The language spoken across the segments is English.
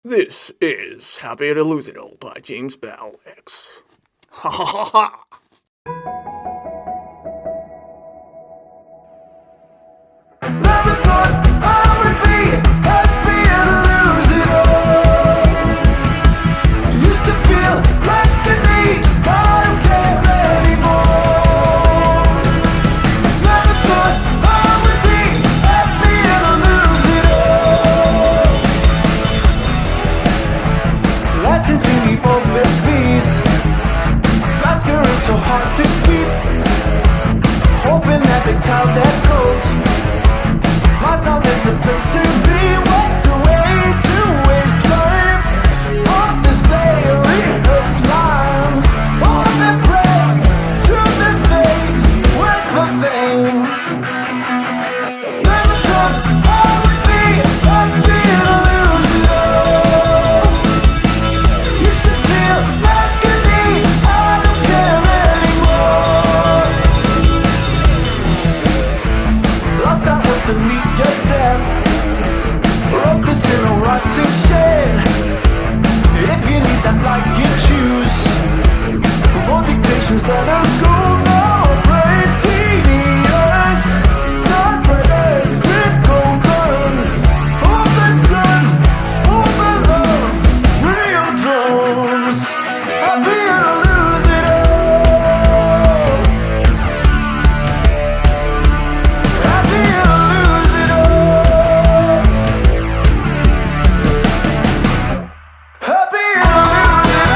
This is Happy to Lose It All by James Bell X. Ha ha ha ha! Never thought I would be happy to lose it all. Used to feel like a need, I don't care anymore. Never thought I would be happy to lose it all. Latin to the open bees, masquerade so hard to keep, hoping that they tell their codes. My sound is the place to be, walked away to waste life. On display, rehearsed lines, all the praise, truth and fakes, words for fame. Never thought I would be happy to lose it all. Used to feel like a need, I don't care anymore. Lost that one to meet your death. Wrote this in a rotting shed. If you need that life you choose, for more dictations let us go. No praise, genius, not praise with gold guns. Hold the sun, hold the love, real drums. Happy to lose it all. Happy to lose it all. Happy to lose it all.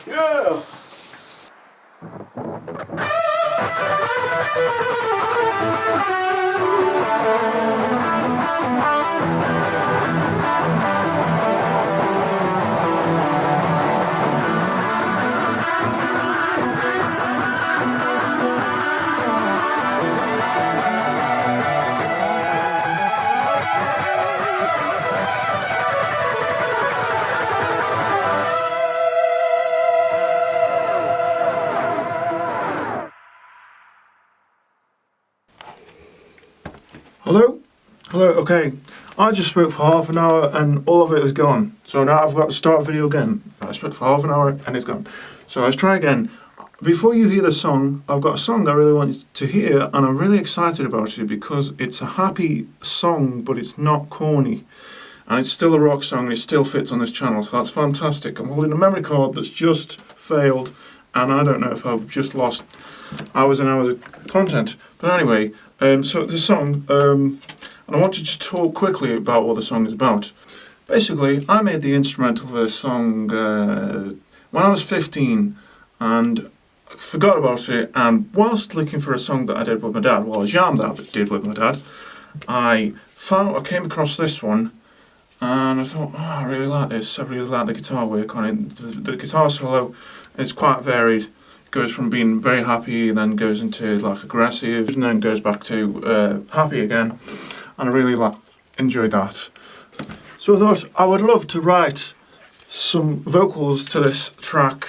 Yeah. Hello? Hello, okay. I just spoke for half an hour and all of it is gone. So now I've got to start video again. I spoke for half an hour and it's gone. So let's try again. Before you hear the song, I've got a song that I really want you to hear and I'm really excited about it because it's a happy song but it's not corny. and it's still a rock song, and it still fits on this channel, so that's fantastic. I'm holding a memory card that's just failed, and I don't know if I've just lost hours and hours of content. But anyway, so this song, and I want to just talk quickly about what the song is about. Basically, I made the instrumental for this song when I was 15, and forgot about it, and whilst looking for a song that I did with my dad, well, a jam that I did with my dad, I came across this one, and I thought, oh, I really like this. I really like the guitar work on it. The guitar solo is quite varied. It goes from being very happy, then goes into like aggressive, and then goes back to happy again. And I really enjoyed that. So I thought I would love to write some vocals to this track,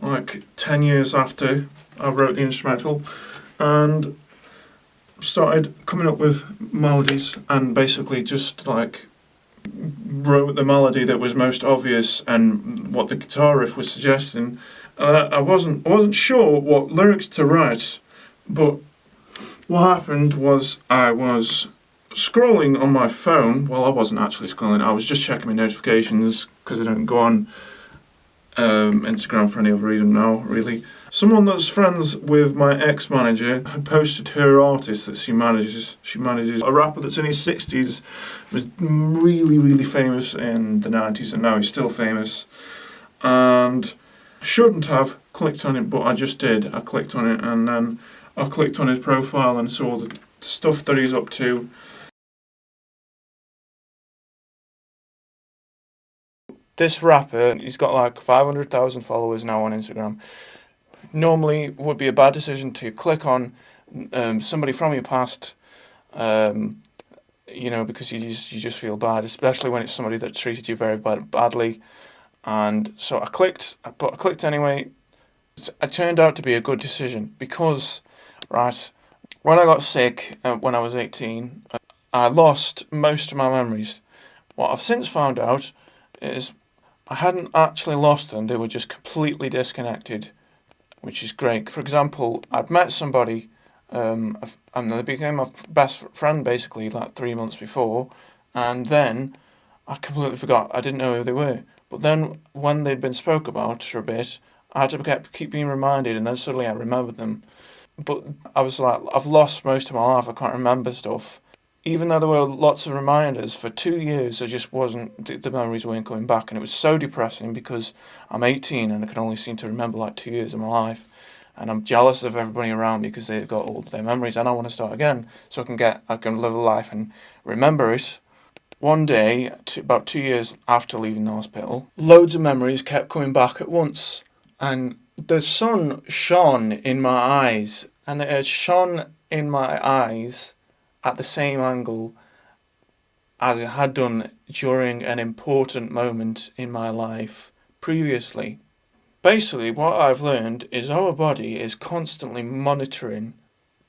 like 10 years after I wrote the instrumental, and started coming up with melodies, and basically just like wrote the melody that was most obvious and what the guitar riff was suggesting. I wasn't sure what lyrics to write, but what happened was I was scrolling on my phone. Well, I wasn't actually scrolling. I was just checking my notifications because I don't go on Instagram for any other reason now, really. Someone that's friends with my ex-manager had posted her artist that she manages. She manages a rapper that's in his 60s, was really, really famous in the 90s, and now he's still famous. And shouldn't have clicked on it, but I just did. I clicked on it, and then I clicked on his profile and saw the stuff that he's up to. This rapper, he's got like 500,000 followers now on Instagram. Normally would be a bad decision to click on somebody from your past, because you just feel bad, especially when it's somebody that treated you very badly. And so I clicked anyway. It turned out to be a good decision because, right, when I got sick when I was 18, I lost most of my memories. What I've since found out is I hadn't actually lost them, they were just completely disconnected, which is great. For example, I'd met somebody, and they became my best friend basically like 3 months before, and then I completely forgot. I didn't know who they were. But then when they'd been spoke about for a bit, I had to keep being reminded, and then suddenly I remembered them. But I was like, I've lost most of my life, I can't remember stuff. Even though there were lots of reminders, for 2 years I just wasn't, the memories weren't coming back, and it was so depressing because I'm 18 and I can only seem to remember like 2 years of my life, and I'm jealous of everybody around me because they've got all their memories, and I want to start again so I can live a life and remember it. One day, about 2 years after leaving the hospital, loads of memories kept coming back at once, and the sun shone in my eyes, and it had shone in my eyes at the same angle as it had done during an important moment in my life previously. Basically, what I've learned is our body is constantly monitoring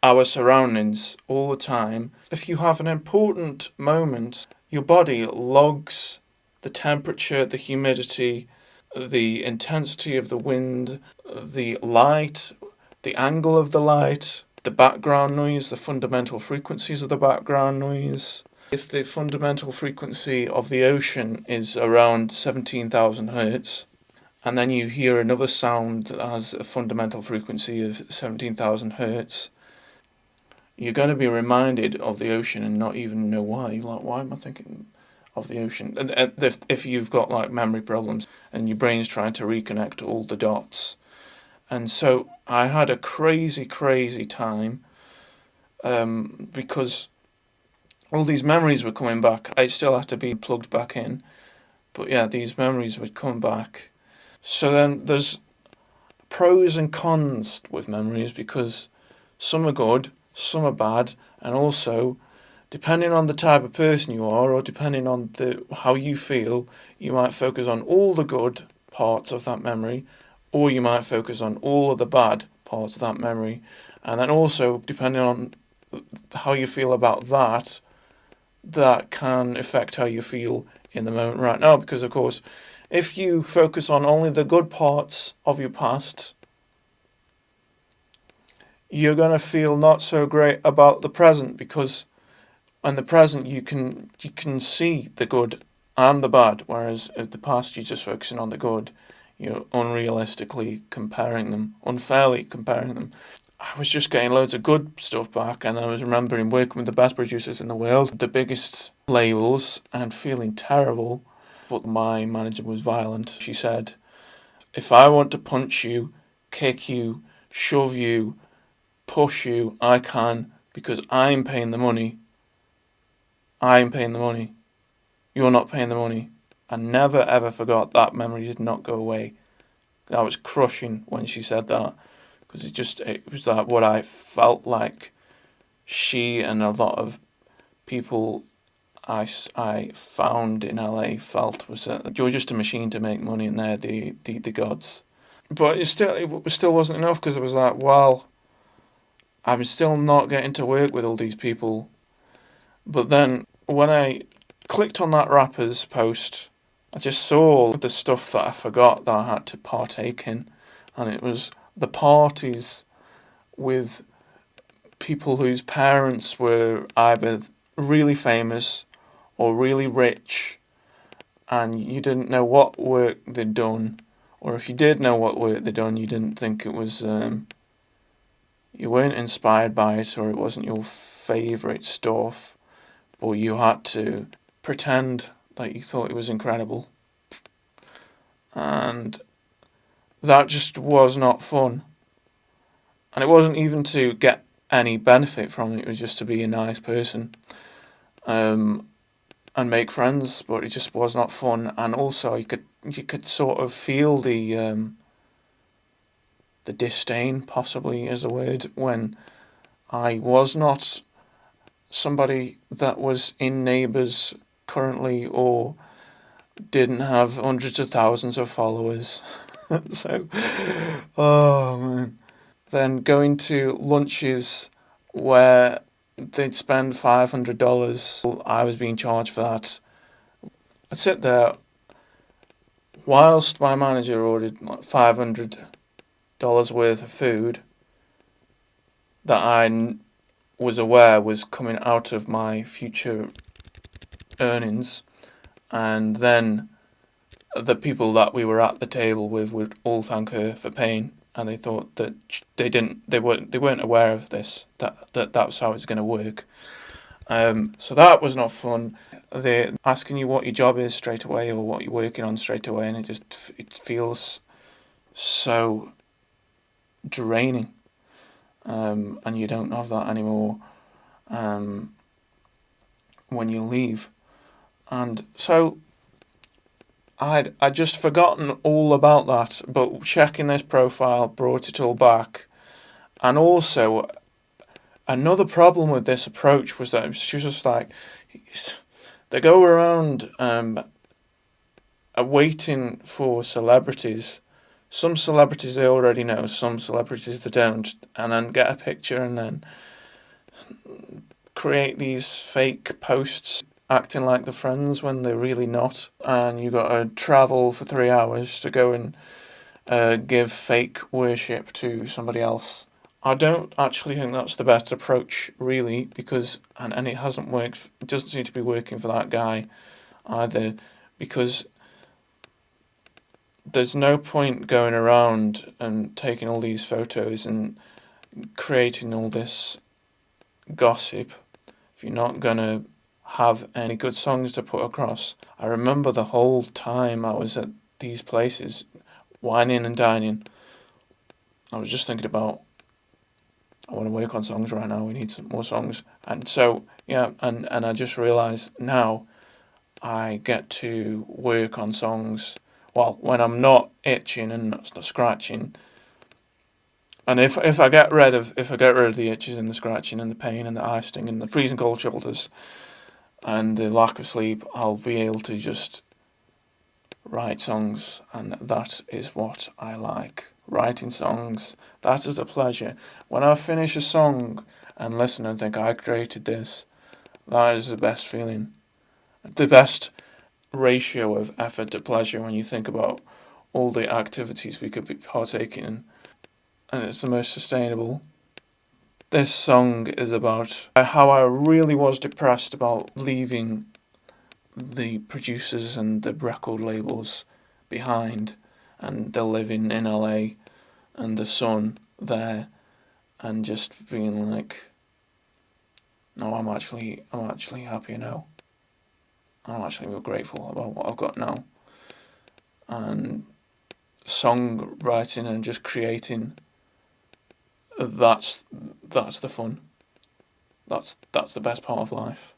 our surroundings all the time. If you have an important moment, your body logs the temperature, the humidity, the intensity of the wind, the light, the angle of the light, the background noise, the fundamental frequencies of the background noise. If the fundamental frequency of the ocean is around 17,000 hertz, and then you hear another sound that has a fundamental frequency of 17,000 hertz, you're going to be reminded of the ocean and not even know why. You're like, why am I thinking of the ocean? And if you've got like memory problems and your brain's trying to reconnect all the dots. And so I had a crazy time because all these memories were coming back. I still had to be plugged back in. But yeah, these memories would come back. So then there's pros and cons with memories because some are good, some are bad, and also depending on the type of person you are or depending on how you feel, you might focus on all the good parts of that memory, or you might focus on all of the bad parts of that memory. And then also, depending on how you feel about that, that can affect how you feel in the moment right now. Because, of course, if you focus on only the good parts of your past, you're going to feel not so great about the present because in the present you can see the good and the bad, whereas at the past you're just focusing on the good. You're unrealistically comparing them, unfairly comparing them. I was just getting loads of good stuff back, and I was remembering working with the best producers in the world, the biggest labels, and feeling terrible. But my manager was violent. She said, if I want to punch you, kick you, shove you, push you, I can, because I'm paying the money. I'm paying the money. You're not paying the money. I never ever forgot that. Memory did not go away. I was crushing when she said that, because it was like what I felt like she and a lot of people I found in LA felt, was that you're just a machine to make money and they're the gods. But it still wasn't enough, because it was like, well, I'm still not getting to work with all these people. But then when I clicked on that rapper's post, I just saw the stuff that I forgot that I had to partake in. And it was the parties with people whose parents were either really famous or really rich, and you didn't know what work they'd done, or if you did know what work they'd done, you didn't think it was, you weren't inspired by it, or it wasn't your favourite stuff, but you had to pretend that you thought it was incredible. And that just was not fun. And it wasn't even to get any benefit from it, it was just to be a nice person. And make friends, but it just was not fun. And also you could sort of feel the disdain, possibly is the word, when I was not somebody that was in Neighbours currently or didn't have hundreds of thousands of followers. So, oh man. Then going to lunches where they'd spend $500, I was being charged for that. I'd sit there whilst my manager ordered like $500 worth of food that I was aware was coming out of my future earnings, and then the people that we were at the table with would all thank her for paying, and they thought that they weren't aware of this, that was how it's going to work. So that was not fun. They're asking you what your job is straight away or what you're working on straight away, and it feels so draining. And you don't have that anymore when you leave. And so I'd just forgotten all about that, but checking this profile brought it all back. And also, another problem with this approach was that it was just like, they go around waiting for celebrities. Some celebrities they already know, some celebrities they don't, and then get a picture and then create these fake posts acting like they're friends when they're really not. And you got to travel for 3 hours to go and give fake worship to somebody else. I don't actually think that's the best approach, really, because and it hasn't worked. It doesn't seem to be working for that guy either, because there's no point going around and taking all these photos and creating all this gossip if you're not gonna have any good songs to put across. I remember the whole time I was at these places, whining and dining, I was just thinking about, I want to work on songs right now, we need some more songs. And so, yeah, and I just realised now I get to work on songs, well, when I'm not itching and not scratching. And if I get rid of the itches and the scratching and the pain and the eye sting and the freezing cold shoulders and the lack of sleep, I'll be able to just write songs, and that is what I like. Writing songs, that is a pleasure. When I finish a song and listen and think I created this, that is the best feeling. The best ratio of effort to pleasure when you think about all the activities we could be partaking in. And it's the most sustainable. This song is about how I really was depressed about leaving the producers and the record labels behind, and the living in LA and the sun there, and just being like, no, I'm actually happy now. I'm actually real grateful about what I've got now. And songwriting and just creating, that's the fun. That's the best part of life.